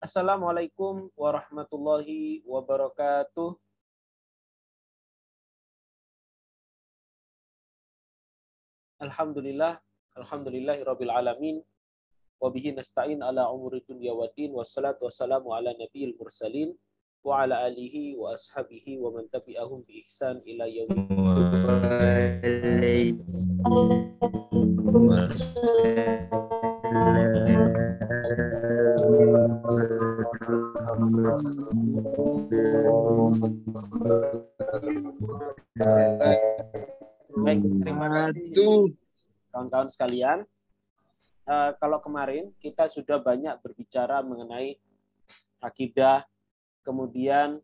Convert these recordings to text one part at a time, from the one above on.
Assalamualaikum warahmatullahi wabarakatuh. Alhamdulillah, alhamdulillahirabbil alamin. Wa bihi nasta'in ala umuri dunya waddin, wassalatu wassalamu ala nabiyil mursalin wa ala alihi wa ashabihi wa man tabi'ahum bi ihsan ila yaumil. Baik, terima kasih kawan-kawan sekalian. Kalau kemarin kita sudah banyak berbicara mengenai akidah, kemudian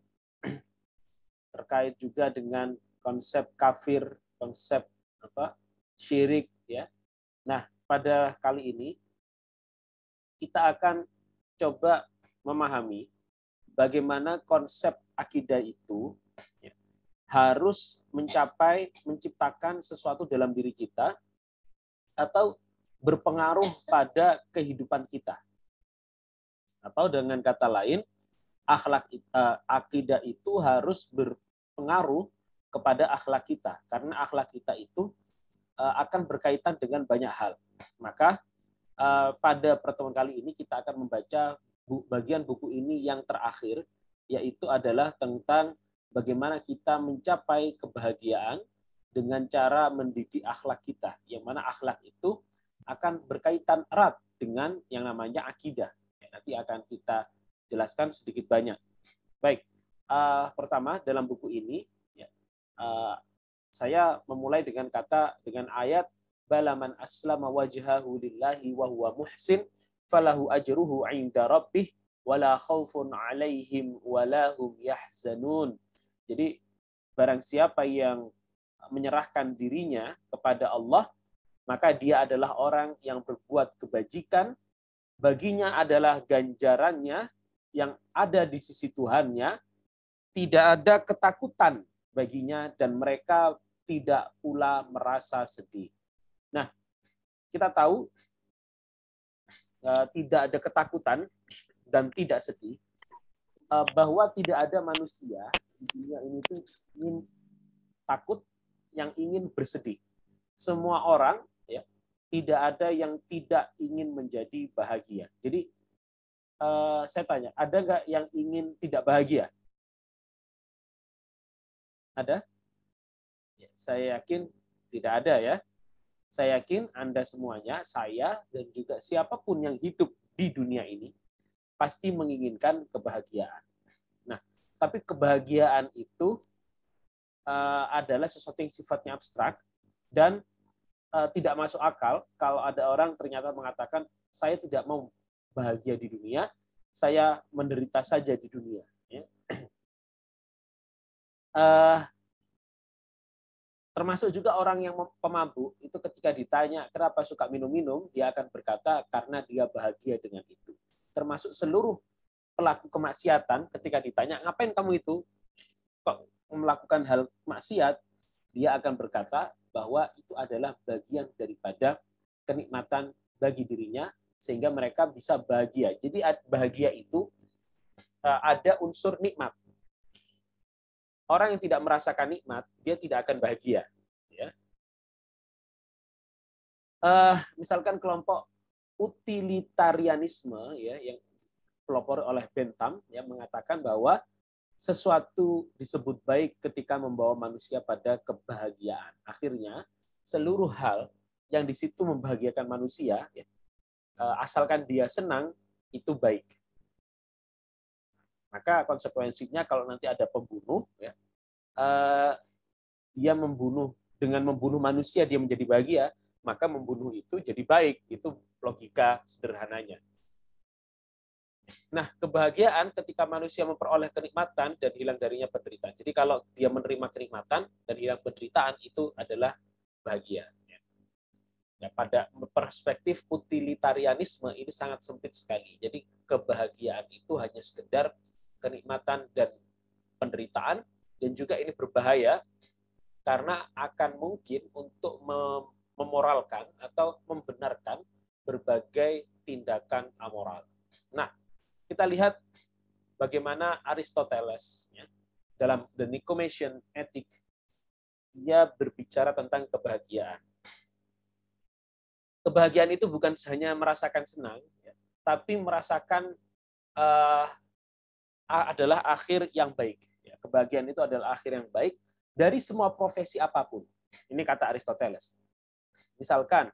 terkait juga dengan konsep kafir, konsep syirik, ya. Nah, pada kali ini kita akan coba memahami bagaimana konsep akidah itu harus menciptakan sesuatu dalam diri kita atau berpengaruh pada kehidupan kita. Atau dengan kata lain, akidah itu harus berpengaruh kepada akhlak kita, karena akhlak kita itu akan berkaitan dengan banyak hal. Maka pada pertemuan kali ini kita akan membaca bagian buku ini yang terakhir, yaitu adalah tentang bagaimana kita mencapai kebahagiaan dengan cara mendidik akhlak kita, yang mana akhlak itu akan berkaitan erat dengan yang namanya akidah. Nanti akan kita jelaskan sedikit banyak. Baik, pertama dalam buku ini saya memulai dengan ayat balaman aslama wajhahu lillahi wa huwa muhsin falahu ajruhu 'inda rabbih wala khaufun 'alaihim wala hum yahzanun. Jadi barang siapa yang menyerahkan dirinya kepada Allah, maka dia adalah orang yang berbuat kebajikan, baginya adalah ganjarannya yang ada di sisi Tuhannya, tidak ada ketakutan baginya dan mereka tidak pula merasa sedih. Nah, kita tahu tidak ada ketakutan dan tidak sedih, bahwa tidak ada manusia di dunia ini tuh ingin takut, yang ingin bersedih. Semua orang, ya, tidak ada yang tidak ingin menjadi bahagia. Jadi saya tanya, ada nggak yang ingin tidak bahagia? Ada? Ya, saya yakin tidak ada, ya. Saya yakin Anda semuanya, saya dan juga siapapun yang hidup di dunia ini pasti menginginkan kebahagiaan. Nah, tapi kebahagiaan itu adalah sesuatu yang sifatnya abstrak dan tidak masuk akal kalau ada orang ternyata mengatakan saya tidak mau bahagia di dunia, saya menderita saja di dunia. Ya. Termasuk juga orang yang pemabuk itu ketika ditanya kenapa suka minum-minum, dia akan berkata karena dia bahagia dengan itu. Termasuk seluruh pelaku kemaksiatan ketika ditanya ngapain kamu itu kok melakukan hal maksiat, dia akan berkata bahwa itu adalah bagian daripada kenikmatan bagi dirinya sehingga mereka bisa bahagia. Jadi bahagia itu ada unsur nikmat. Orang yang tidak merasakan nikmat, dia tidak akan bahagia. Ya. Misalkan kelompok utilitarianisme, ya, yang pelopor oleh Bentham, yang mengatakan bahwa sesuatu disebut baik ketika membawa manusia pada kebahagiaan. Akhirnya, seluruh hal yang di situ membahagiakan manusia, ya, asalkan dia senang, itu baik. Maka konsekuensinya kalau nanti ada pembunuh, ya, dia dengan membunuh manusia dia menjadi bahagia, maka membunuh itu jadi baik. Itu logika sederhananya. Nah, kebahagiaan ketika manusia memperoleh kenikmatan dan hilang darinya penderitaan. Jadi kalau dia menerima kenikmatan dan hilang penderitaan, itu adalah bahagia. Ya, pada perspektif utilitarianisme ini sangat sempit sekali. Jadi kebahagiaan itu hanya sekedar kenikmatan dan penderitaan, dan juga ini berbahaya karena akan mungkin untuk memoralkan atau membenarkan berbagai tindakan amoral. Nah, kita lihat bagaimana Aristoteles ya, dalam The Nicomachean Ethic dia berbicara tentang kebahagiaan. Kebahagiaan itu bukan hanya merasakan senang, ya, tapi merasakan adalah akhir yang baik. Ya, kebahagiaan itu adalah akhir yang baik dari semua profesi apapun. Ini kata Aristoteles. Misalkan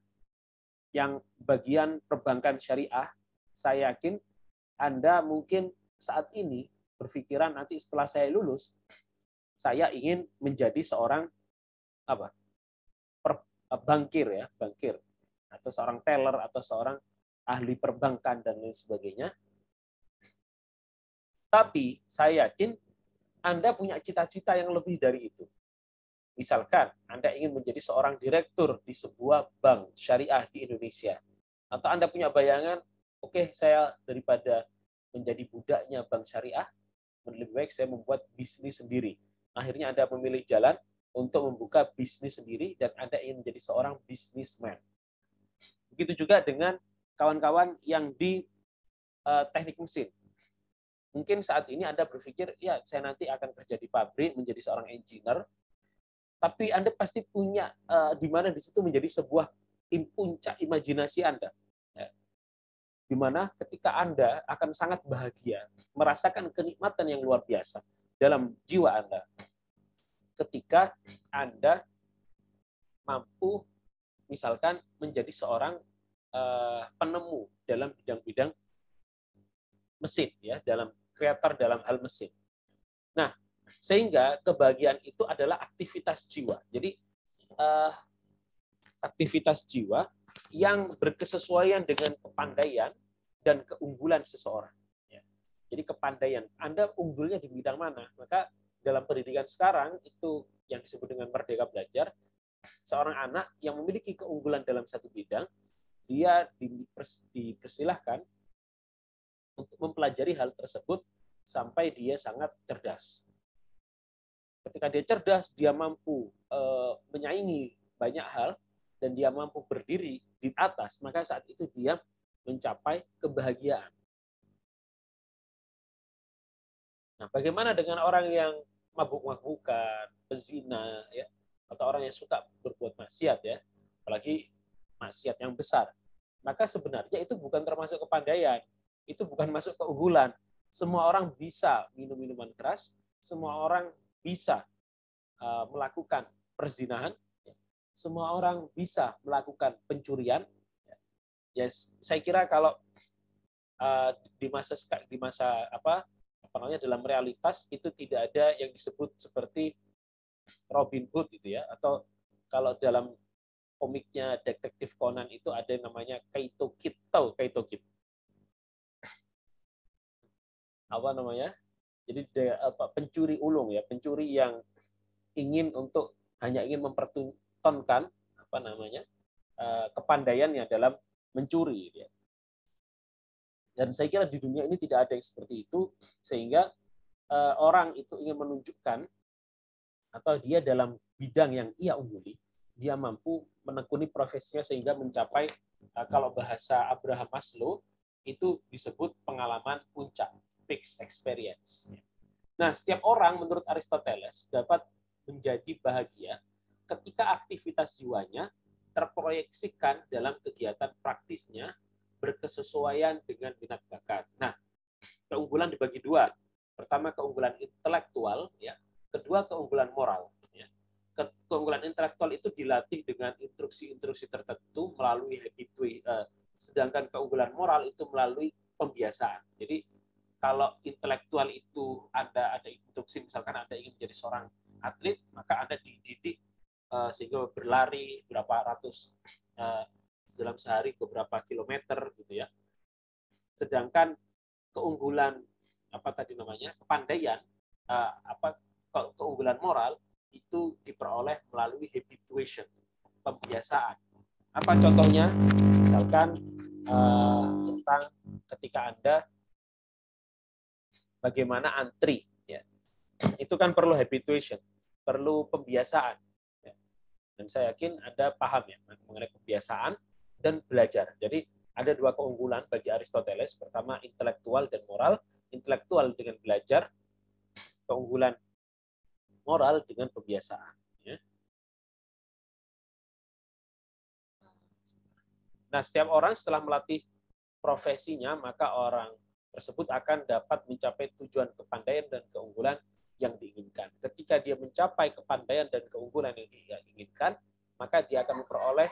yang bagian perbankan syariah, saya yakin Anda mungkin saat ini berpikiran nanti setelah saya lulus, saya ingin menjadi seorang bankir ya, bankir atau seorang teller atau seorang ahli perbankan dan lain sebagainya. Tapi saya yakin Anda punya cita-cita yang lebih dari itu. Misalkan Anda ingin menjadi seorang direktur di sebuah bank syariah di Indonesia. Atau Anda punya bayangan, oke, saya daripada menjadi budaknya bank syariah, lebih baik saya membuat bisnis sendiri. Akhirnya Anda memilih jalan untuk membuka bisnis sendiri dan Anda ingin menjadi seorang businessman. Begitu juga dengan kawan-kawan yang di teknik mesin. Mungkin saat ini Anda berpikir, ya saya nanti akan kerja di pabrik, menjadi seorang engineer, tapi Anda pasti punya di mana di situ menjadi sebuah puncak imajinasi Anda. Ya. Di mana ketika Anda akan sangat bahagia, merasakan kenikmatan yang luar biasa dalam jiwa Anda. Ketika Anda mampu misalkan menjadi seorang penemu dalam bidang-bidang mesin, ya, dalam kreator dalam hal mesin. Nah, sehingga kebahagiaan itu adalah aktivitas jiwa. Jadi aktivitas jiwa yang berkesesuaian dengan kepandaian dan keunggulan seseorang. Ya. Jadi kepandaian, Anda unggulnya di bidang mana? Maka dalam pendidikan sekarang itu yang disebut dengan merdeka belajar, seorang anak yang memiliki keunggulan dalam satu bidang, dia dipersilahkan untuk mempelajari hal tersebut sampai dia sangat cerdas. Ketika dia cerdas, dia mampu menyaingi banyak hal dan dia mampu berdiri di atas, maka saat itu dia mencapai kebahagiaan. Nah, bagaimana dengan orang yang mabuk-mabukan, pezina, ya, atau orang yang suka berbuat maksiat, ya, apalagi maksiat yang besar? Maka sebenarnya itu bukan termasuk kepandaian, itu bukan masuk keunggulan. Semua orang bisa minum minuman keras, semua orang bisa melakukan perzinahan, semua orang bisa melakukan pencurian. Yes, saya kira kalau di masa apa namanya dalam realitas itu tidak ada yang disebut seperti Robin Hood itu ya, atau kalau dalam komiknya Detektif Conan itu ada yang namanya Kaito Kid, tahu Kaito Kid? Apa namanya? Jadi pencuri ulung ya, pencuri yang hanya ingin mempertontonkan apa namanya kepandaiannya dalam mencuri. Ya. Dan saya kira di dunia ini tidak ada yang seperti itu, sehingga orang itu ingin menunjukkan atau dia dalam bidang yang ia ungguli, dia mampu menekuni profesinya sehingga mencapai kalau bahasa Abraham Maslow itu disebut pengalaman puncak, peak experience. Nah, setiap orang menurut Aristoteles dapat menjadi bahagia ketika aktivitas jiwanya terproyeksikan dalam kegiatan praktisnya berkesesuaian dengan minat bakat. Nah, keunggulan dibagi dua. Pertama, keunggulan intelektual, ya. Kedua, keunggulan moral. Ya. Keunggulan intelektual itu dilatih dengan instruksi-instruksi tertentu melalui habit, sedangkan keunggulan moral itu melalui pembiasaan. Jadi, kalau intelektual itu ada instruksi, misalkan Anda ingin menjadi seorang atlet, maka Anda dididik sehingga berlari berapa ratus dalam sehari beberapa kilometer gitu ya. Sedangkan keunggulan kepandaian keunggulan moral itu diperoleh melalui habituation, pembiasaan. Apa contohnya? Misalkan tentang ketika Anda bagaimana antri, ya. Itu kan perlu habituation, perlu pembiasaan. Ya. Dan saya yakin Anda paham ya mengenai kebiasaan dan belajar. Jadi ada dua keunggulan bagi Aristoteles. Pertama, intelektual dan moral. Intelektual dengan belajar, keunggulan moral dengan kebiasaan. Ya. Nah, setiap orang setelah melatih profesinya, maka orang tersebut akan dapat mencapai tujuan kepandaian dan keunggulan yang diinginkan. Ketika dia mencapai kepandaian dan keunggulan yang dia inginkan, maka dia akan memperoleh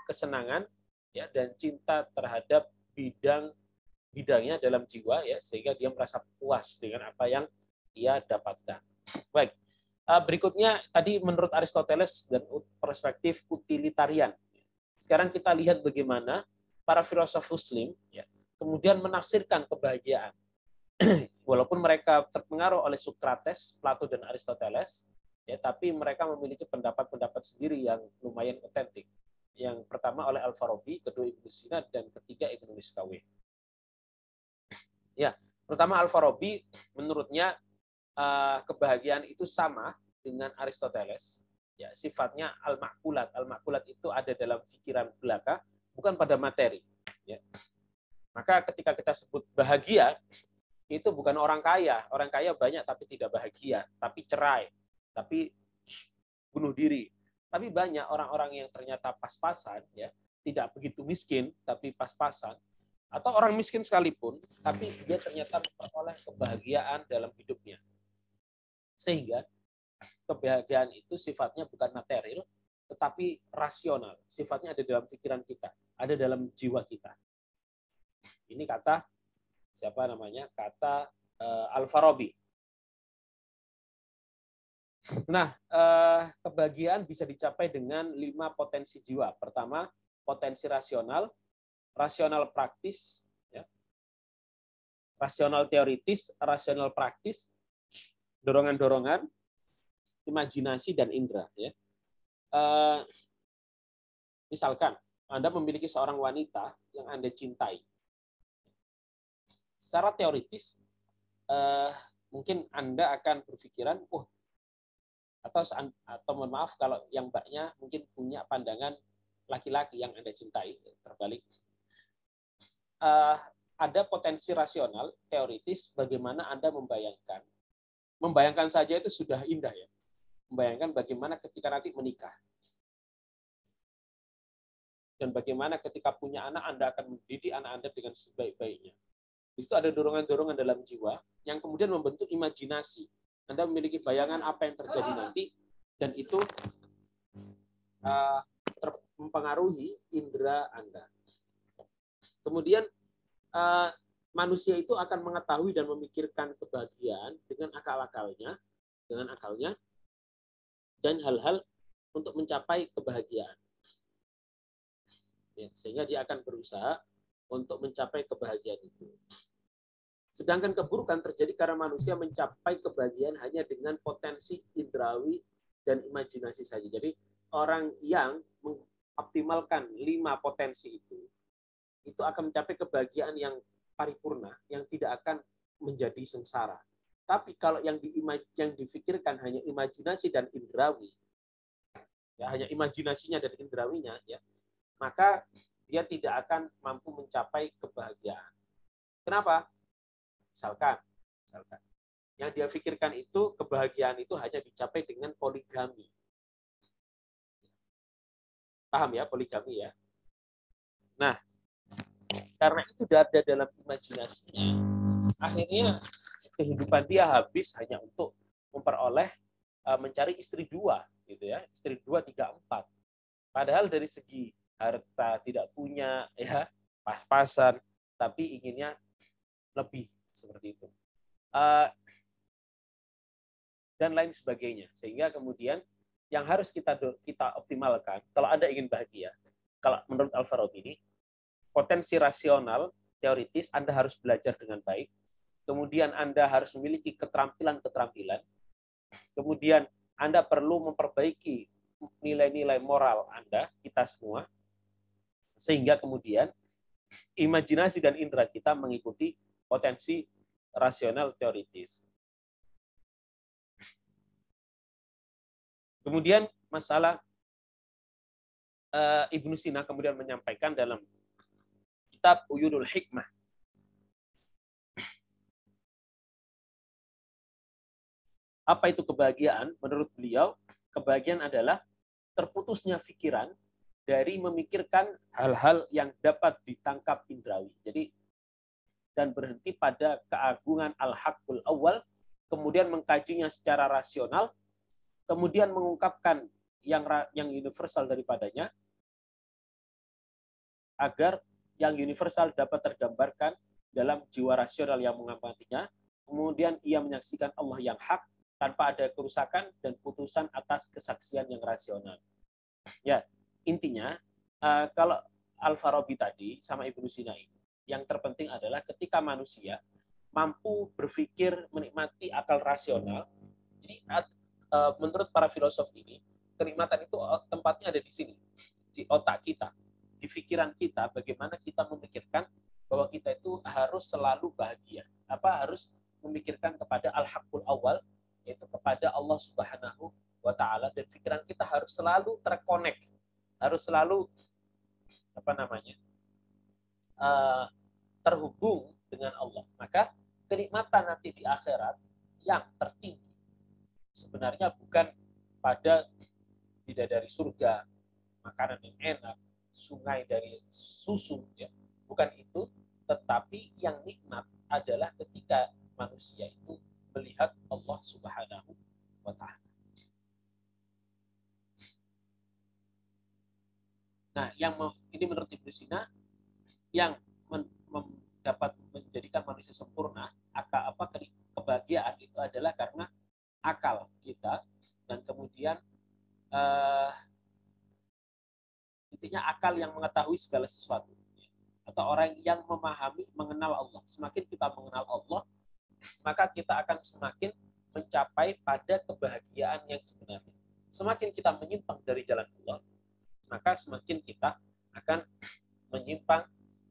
kesenangan ya dan cinta terhadap bidangnya dalam jiwa ya, sehingga dia merasa puas dengan apa yang ia dapatkan. Baik. Berikutnya tadi menurut Aristoteles dan perspektif utilitarian. Sekarang kita lihat bagaimana para filosof Muslim ya, kemudian menafsirkan kebahagiaan. Walaupun mereka terpengaruh oleh Socrates, Plato dan Aristoteles, ya, tapi mereka memiliki pendapat-pendapat sendiri yang lumayan otentik. Yang pertama oleh Al-Farabi, kedua Ibnu Sina, dan ketiga Ibnu Miskawih. Ya, pertama Al-Farabi menurutnya kebahagiaan itu sama dengan Aristoteles. Ya, sifatnya al-makulat. Al-makulat itu ada dalam pikiran belaka, bukan pada materi. Ya. Maka ketika kita sebut bahagia, itu bukan orang kaya. Orang kaya banyak tapi tidak bahagia, tapi cerai, tapi bunuh diri. Tapi banyak orang-orang yang ternyata pas-pasan, ya, tidak begitu miskin, tapi pas-pasan, atau orang miskin sekalipun, tapi dia ternyata memperoleh kebahagiaan dalam hidupnya. Sehingga kebahagiaan itu sifatnya bukan material, tetapi rasional. Sifatnya ada dalam pikiran kita, ada dalam jiwa kita. Ini kata siapa namanya? Kata Al-Farabi. Nah, kebahagiaan bisa dicapai dengan 5 potensi jiwa. Pertama, potensi rasional, rasional praktis, ya. Rasional teoritis, rasional praktis, dorongan-dorongan, imajinasi dan indera. Ya. Misalkan Anda memiliki seorang wanita yang Anda cintai. Secara teoritis, mungkin Anda akan berpikiran, atau mohon maaf kalau yang mbaknya mungkin punya pandangan laki-laki yang Anda cintai, terbalik. Ada potensi rasional, teoritis, bagaimana Anda membayangkan. Membayangkan saja itu sudah indah ya. Membayangkan bagaimana ketika nanti menikah. Dan bagaimana ketika punya anak, Anda akan mendidik anak Anda dengan sebaik-baiknya. Di situ ada dorongan-dorongan dalam jiwa yang kemudian membentuk imajinasi. Anda memiliki bayangan apa yang terjadi nanti, dan itu mempengaruhi indera Anda. Kemudian manusia itu akan mengetahui dan memikirkan kebahagiaan dengan akal-akalnya, dan hal-hal untuk mencapai kebahagiaan. Ya, sehingga dia akan berusaha untuk mencapai kebahagiaan itu. Sedangkan keburukan terjadi karena manusia mencapai kebahagiaan hanya dengan potensi indrawi dan imajinasi saja. Jadi orang yang mengoptimalkan 5 potensi itu akan mencapai kebahagiaan yang paripurna, yang tidak akan menjadi sengsara. Tapi kalau yang difikirkan hanya imajinasi dan indrawi, ya hanya imajinasinya dan indrawinya, ya, maka dia tidak akan mampu mencapai kebahagiaan. Kenapa? Misalkan, yang dia pikirkan itu kebahagiaan itu hanya dicapai dengan poligami. Paham ya, poligami ya? Nah, karena itu sudah ada dalam imajinasinya, akhirnya kehidupan dia habis hanya untuk memperoleh mencari istri 2, gitu ya, istri 2, 3, 4. Padahal dari segi harta tidak punya, ya pas-pasan, tapi inginnya lebih seperti itu, dan lain sebagainya. Sehingga kemudian yang harus kita optimalkan kalau Anda ingin bahagia, kalau menurut Al-Farabi ini, potensi rasional, teoritis, Anda harus belajar dengan baik. Kemudian Anda harus memiliki keterampilan-keterampilan. Kemudian Anda perlu memperbaiki nilai-nilai moral Anda, kita semua, sehingga kemudian imajinasi dan indera kita mengikuti potensi rasional teoritis. Kemudian masalah Ibnu Sina kemudian menyampaikan dalam kitab Uyunul Hikmah. Apa itu kebahagiaan? Menurut beliau, kebahagiaan adalah terputusnya pikiran dari memikirkan hal-hal yang dapat ditangkap indrawi. Jadi, dan berhenti pada keagungan al-haqqul awal, kemudian mengkajinya secara rasional, kemudian mengungkapkan yang universal daripadanya, agar yang universal dapat tergambarkan dalam jiwa rasional yang mengamatinya, kemudian ia menyaksikan Allah yang hak tanpa ada kerusakan dan putusan atas kesaksian yang rasional. Ya, intinya kalau Al-Farabi tadi sama Ibnu Sina ini, yang terpenting adalah ketika manusia mampu berpikir menikmati akal rasional. Jadi menurut para filosof ini, kenikmatan itu tempatnya ada di sini, di otak kita, di pikiran kita, bagaimana kita memikirkan bahwa kita itu harus selalu bahagia. Harus memikirkan kepada al-haqqul awal, yaitu kepada Allah Subhanahu wa taala, dan pikiran kita harus selalu terkonek, harus selalu terhubung dengan Allah. Maka kenikmatan nanti di akhirat yang tertinggi sebenarnya bukan pada bidadari surga, makanan yang enak, sungai dari susu, ya. Bukan itu, tetapi yang nikmat adalah ketika manusia itu melihat Allah Subhanahu wa taala. Nah, ini menurut Ibnu Sina, yang dapat menjadikan manusia sempurna, kebahagiaan itu adalah karena akal kita, dan kemudian intinya akal yang mengetahui segala sesuatu, atau orang yang memahami, mengenal Allah. Semakin kita mengenal Allah, maka kita akan semakin mencapai pada kebahagiaan yang sebenarnya. Semakin kita menyimpang dari jalan Allah, maka semakin kita akan menyimpang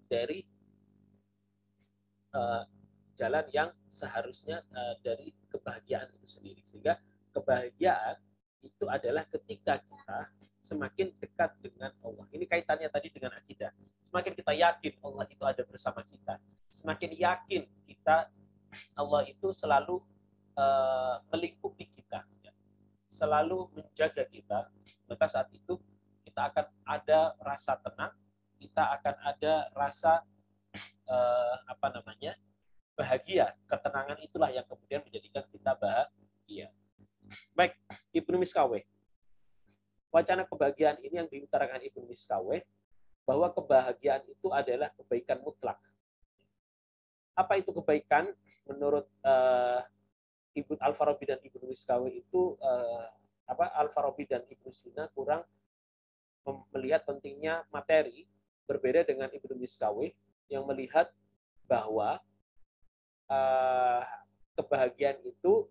dari jalan yang seharusnya dari kebahagiaan itu sendiri. Sehingga kebahagiaan itu adalah ketika kita semakin dekat dengan Allah. Ini kaitannya tadi dengan akidah. Semakin kita yakin Allah itu ada bersama kita, semakin yakin kita Allah itu selalu melingkupi kita, selalu menjaga kita, maka saat itu kita akan ada rasa tenang, kita akan ada rasa bahagia. Ketenangan itulah yang kemudian menjadikan kita bahagia. Baik, Ibnu Miskaweh. Wacana kebahagiaan ini yang diutarakan Ibnu Miskaweh, bahwa kebahagiaan itu adalah kebaikan mutlak. Apa itu kebaikan? Menurut Ibnu Al-Farabi dan Ibnu Miskaweh itu Al-Farabi dan Ibnu Sina kurang melihat pentingnya materi, berbeda dengan Ibnu Miskaweh yang melihat bahwa kebahagiaan itu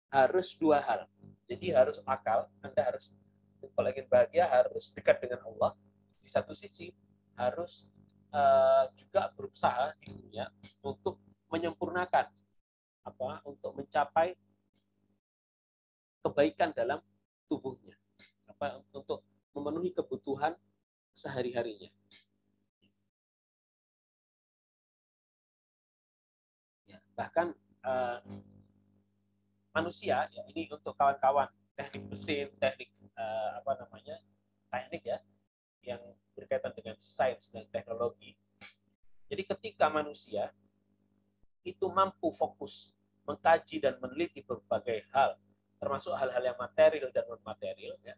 harus dua hal. Jadi harus akal, Anda harus, kalau ingin bahagia, harus dekat dengan Allah. Di satu sisi harus juga berusaha di dunia untuk menyempurnakan untuk mencapai kebaikan dalam tubuhnya, untuk memenuhi kebutuhan sehari-harinya. Ya, bahkan manusia, ya, ini untuk kawan-kawan teknik mesin, teknik teknik ya, yang berkaitan dengan sains dan teknologi. Jadi ketika manusia itu mampu fokus mengkaji dan meneliti berbagai hal, termasuk hal-hal yang material dan non-material, ya,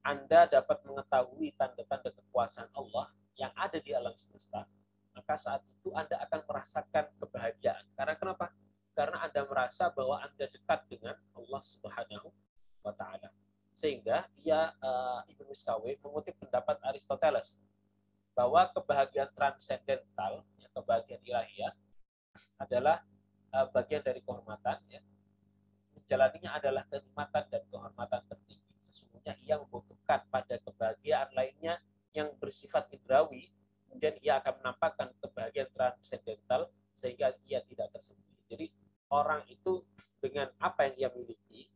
Anda dapat mengetahui tanda-tanda kekuasaan Allah yang ada di alam semesta, maka saat itu Anda akan merasakan kebahagiaan. Karena kenapa? Karena Anda merasa bahwa Anda dekat dengan Allah Subhanahu wa taala. Sehingga Ibnu Miskaweh mengutip pendapat Aristoteles bahwa kebahagiaan transendental, kebahagiaan ilahiyah, adalah bagian dari kehormatan, ya. Menjalaninya adalah kenikmatan dan kehormatan tertinggi. Sesungguhnya ia membutuhkan pada kebahagiaan lainnya yang bersifat indrawi, kemudian ia akan menampakkan kebahagiaan transendental sehingga ia tidak tersembunyi. Jadi orang itu dengan apa yang ia miliki,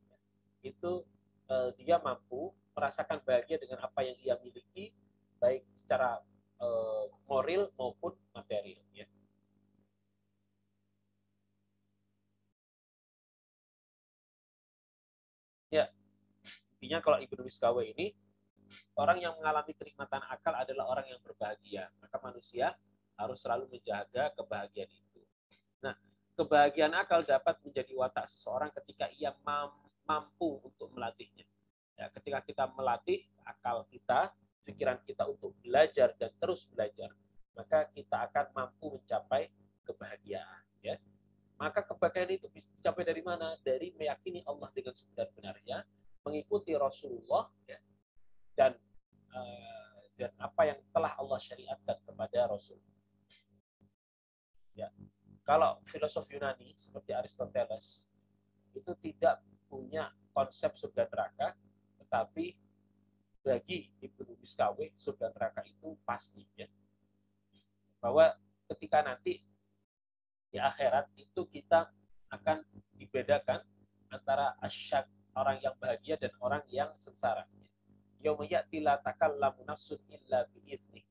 itu dia mampu merasakan bahagia dengan apa yang ia miliki, baik secara moral maupun material. Ya. Ya, intinya kalau Ibnu Miskawa ini, orang yang mengalami kenikmatan akal adalah orang yang berbahagia. Maka manusia harus selalu menjaga kebahagiaan itu. Nah, kebahagiaan akal dapat menjadi watak seseorang ketika ia mampu untuk melatihnya. Ya, ketika kita melatih akal kita, pikiran kita untuk belajar dan terus belajar, maka kita akan mampu mencapai kebahagiaan. Ya. Maka kebahagiaan itu bisa dicapai dari mana? Dari meyakini Allah dengan sebenar-benarnya, mengikuti Rasulullah, ya, dan apa yang telah Allah syariatkan kepada Rasul. Ya. Kalau filosof Yunani seperti Aristoteles itu tidak punya konsep surga neraka, tetapi bagi Ibnu Miskawi surga neraka itu pasti, ya. Bahwa ketika nanti di akhirat itu kita akan dibedakan antara asyad, orang yang bahagia, dan orang yang sengsara. Yauma ya'ti la takallamu nafsun illa bi'idznih.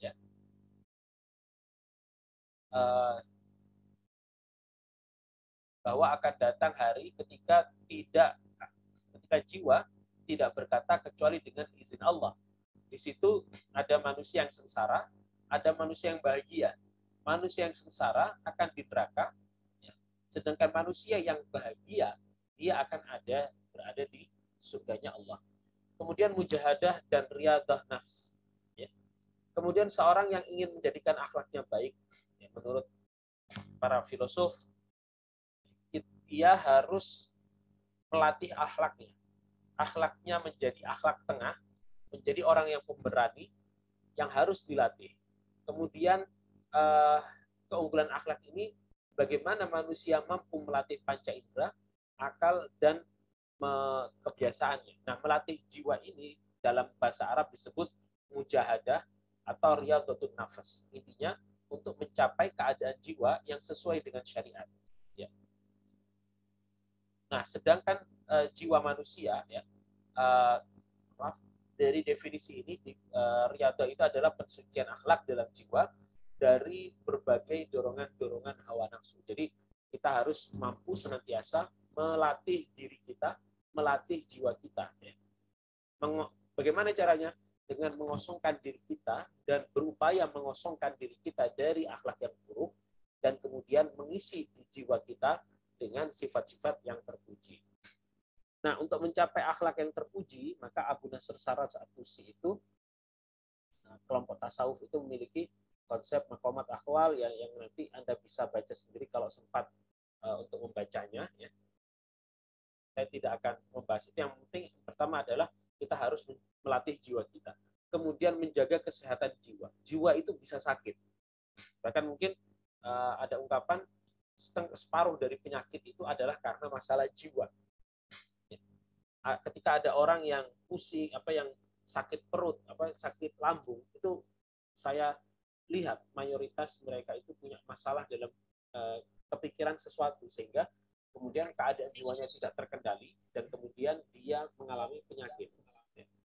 Ya. Bahwa akan datang hari ketika jiwa tidak berkata kecuali dengan izin Allah. Di situ ada manusia yang sengsara, ada manusia yang bahagia. Manusia yang sengsara akan di neraka, ya. Sedangkan manusia yang bahagia, dia akan berada di surganya Allah. Kemudian mujahadah dan riyadah nafs. Ya. Kemudian seorang yang ingin menjadikan akhlaknya baik, ya, menurut para filosof, dia harus melatih akhlaknya. Akhlaknya menjadi akhlak tengah, menjadi orang yang pemberani, yang harus dilatih. Kemudian keunggulan akhlak ini, bagaimana manusia mampu melatih panca indera, akal, dan kebiasaannya. Nah, melatih jiwa ini dalam bahasa Arab disebut mujahadah atau riyadhatun nafas. Intinya untuk mencapai keadaan jiwa yang sesuai dengan syariat. Ya. Nah, sedangkan jiwa manusia, ya, dari definisi ini, riyadhah itu adalah pensucian akhlak dalam jiwa dari berbagai dorongan-dorongan hawa nafsu. Jadi kita harus mampu senantiasa melatih diri kita, melatih jiwa kita. Ya. Bagaimana caranya? Dengan mengosongkan diri kita dan berupaya mengosongkan diri kita dari akhlak yang buruk, dan kemudian mengisi di jiwa kita dengan sifat-sifat yang terpuji. Nah, untuk mencapai akhlak yang terpuji, maka Abu Nasr Sharaj At-Tusi itu, kelompok tasawuf itu memiliki konsep maqamat akhwal yang nanti Anda bisa baca sendiri kalau sempat untuk membacanya. Ya. Saya tidak akan membahas itu. Yang penting pertama adalah kita harus melatih jiwa kita. Kemudian menjaga kesehatan jiwa. Jiwa itu bisa sakit. Bahkan mungkin ada ungkapan separuh dari penyakit itu adalah karena masalah jiwa. Ketika ada orang yang pusing, yang sakit perut, sakit lambung, itu saya lihat mayoritas mereka itu punya masalah dalam kepikiran sesuatu, sehingga kemudian keadaan jiwanya tidak terkendali dan kemudian dia mengalami penyakit.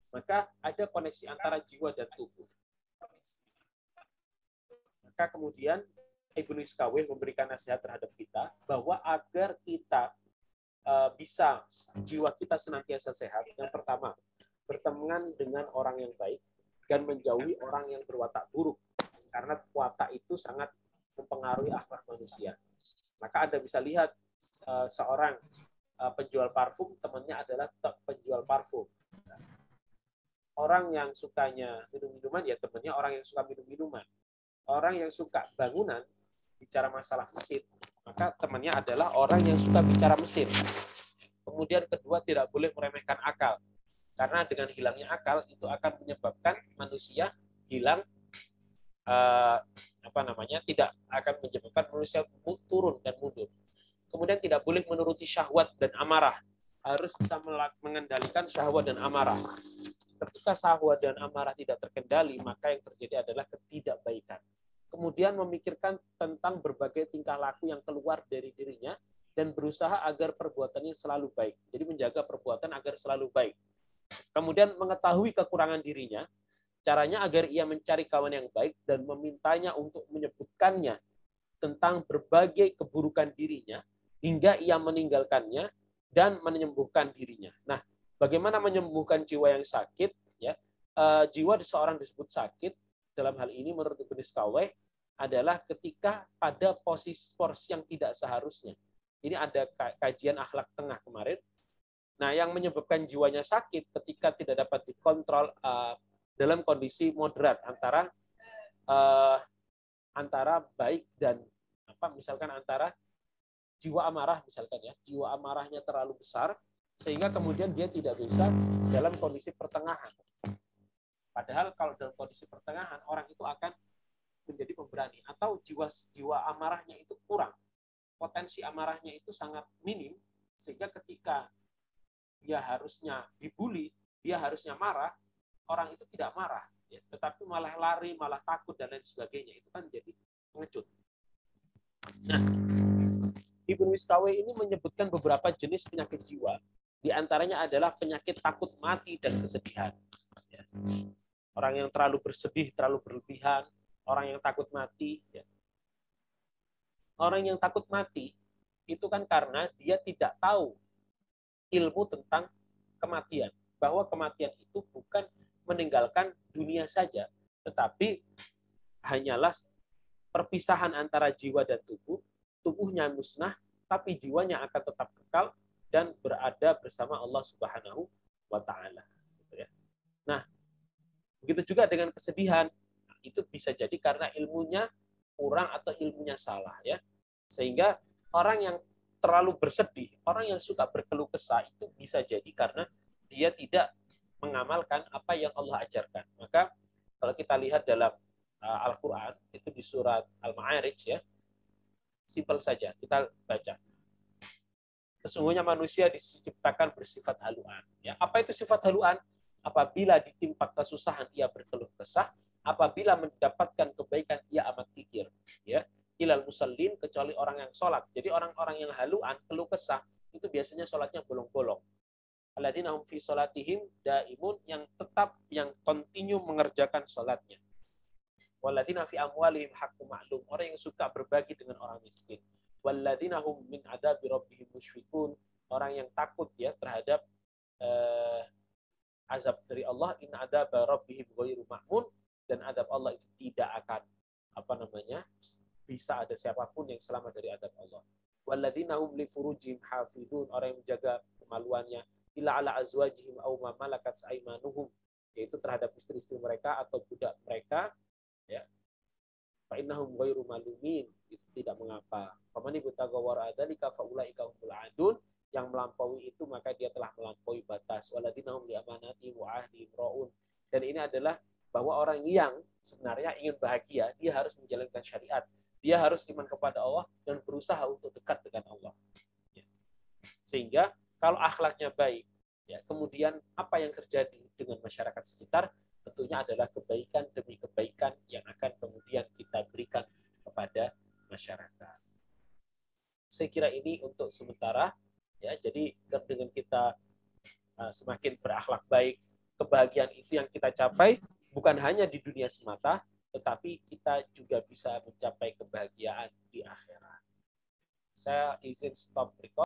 Maka ada koneksi antara jiwa dan tubuh. Maka kemudian Ibnu Miskawi memberikan nasihat terhadap kita bahwa agar kita bisa jiwa kita senantiasa sehat, yang pertama, berteman dengan orang yang baik dan menjauhi orang yang berwatak buruk, karena watak itu sangat mempengaruhi akhlak manusia. Maka Anda bisa lihat seorang penjual parfum, temannya adalah penjual parfum. Orang yang sukanya minum-minuman, ya temannya orang yang suka minum-minuman. Orang yang suka bangunan, bicara masalah mesin, maka temannya adalah orang yang suka bicara mesin. Kemudian kedua, tidak boleh meremehkan akal. Karena dengan hilangnya akal itu akan menyebabkan manusia hilang, tidak akan menyebabkan manusia turun dan mundur. Kemudian tidak boleh menuruti syahwat dan amarah. Harus bisa mengendalikan syahwat dan amarah. Ketika syahwat dan amarah tidak terkendali, maka yang terjadi adalah ketidakbaikan. Kemudian memikirkan tentang berbagai tingkah laku yang keluar dari dirinya dan berusaha agar perbuatannya selalu baik. Jadi menjaga perbuatan agar selalu baik. Kemudian mengetahui kekurangan dirinya. Caranya agar ia mencari kawan yang baik dan memintanya untuk menyebutkannya tentang berbagai keburukan dirinya hingga ia meninggalkannya dan menyembuhkan dirinya. Nah, bagaimana menyembuhkan jiwa yang sakit? Ya, jiwa seseorang disebut sakit dalam hal ini menurut Ibnu Miskaweh adalah ketika pada porsi yang tidak seharusnya. Ini ada kajian akhlak tengah kemarin. Nah, yang menyebabkan jiwanya sakit ketika tidak dapat dikontrol dalam kondisi moderat antara baik dan misalkan antara jiwa amarah misalkan ya, jiwa amarahnya terlalu besar sehingga kemudian dia tidak bisa dalam kondisi pertengahan. Padahal kalau dalam kondisi pertengahan orang itu akan menjadi pemberani, atau jiwa amarahnya itu kurang, potensi amarahnya itu sangat minim sehingga ketika dia harusnya dibully, dia harusnya marah, orang itu tidak marah, ya, tetapi malah lari, malah takut dan lain sebagainya. Itu kan jadi pengecut. Nah, Ibnu Miskaweh ini menyebutkan beberapa jenis penyakit jiwa. Di antaranya adalah penyakit takut mati dan kesedihan. Ya. Orang yang terlalu bersedih, terlalu berlebihan, orang yang takut mati. Ya. Orang yang takut mati itu kan karena dia tidak tahu ilmu tentang kematian. Bahwa kematian itu bukan meninggalkan dunia saja, tetapi hanyalah perpisahan antara jiwa dan tubuh. Tubuhnya musnah, tapi jiwanya akan tetap kekal dan berada bersama Allah Subhanahu wa Ta'ala. Nah, begitu juga dengan kesedihan. Itu bisa jadi karena ilmunya kurang atau ilmunya salah, ya. Sehingga orang yang terlalu bersedih, orang yang suka berkeluh kesah itu bisa jadi karena dia tidak mengamalkan apa yang Allah ajarkan. Maka kalau kita lihat dalam Al-Quran, itu di surat Al-Ma'arij, ya, simpel saja, kita baca. Sesungguhnya manusia diciptakan bersifat haluan. Ya, apa itu sifat haluan? Apabila ditimpa kesusahan, ia berkeluh kesah. Apabila mendapatkan kebaikan, ia amat kikir. Ya, ilal musallin, kecuali orang yang sholat. Jadi orang-orang yang haluan, keluh kesah, itu biasanya sholatnya bolong-bolong. Alladzina hum fi sholatihim daimun, yang tetap, yang continue mengerjakan sholatnya. Walladzina fi amwalihim haqqun ma'lum, orang yang suka berbagi dengan orang miskin. Walladzina hum min adabi rabbihim musyfiqun, orang yang takut ya terhadap azab dari Allah. Inna adaba rabbihim ghairu ma'mun, dan adab Allah itu tidak akan bisa ada siapapun yang selamat dari adab Allah. Walladzina hum li furujihim hafizun, orang yang menjaga kemaluannya. Illa ala azwajihim aw ma malakat aymanuhum, yaitu terhadap istri-istri mereka atau budak mereka, ya. Fa innahum ghairu malumin, itu tidak mengapa. Faman ibtagha wara dzalika fa ulaika humul adun, yang melampaui itu maka dia telah melampaui batas. Waladina hum li amanati wa ahdi raun, dan ini adalah bahwa orang yang sebenarnya ingin bahagia, dia harus menjalankan syariat, dia harus iman kepada Allah dan berusaha untuk dekat dengan Allah. Sehingga kalau akhlaknya baik, ya, kemudian apa yang terjadi dengan masyarakat sekitar tentunya adalah kebaikan demi kebaikan yang akan kemudian kita berikan kepada masyarakat. Saya kira ini untuk sementara, ya. Jadi dengan kita semakin berakhlak baik, kebahagiaan itu yang kita capai bukan hanya di dunia semata, tetapi kita juga bisa mencapai kebahagiaan di akhirat. Saya izin stop record.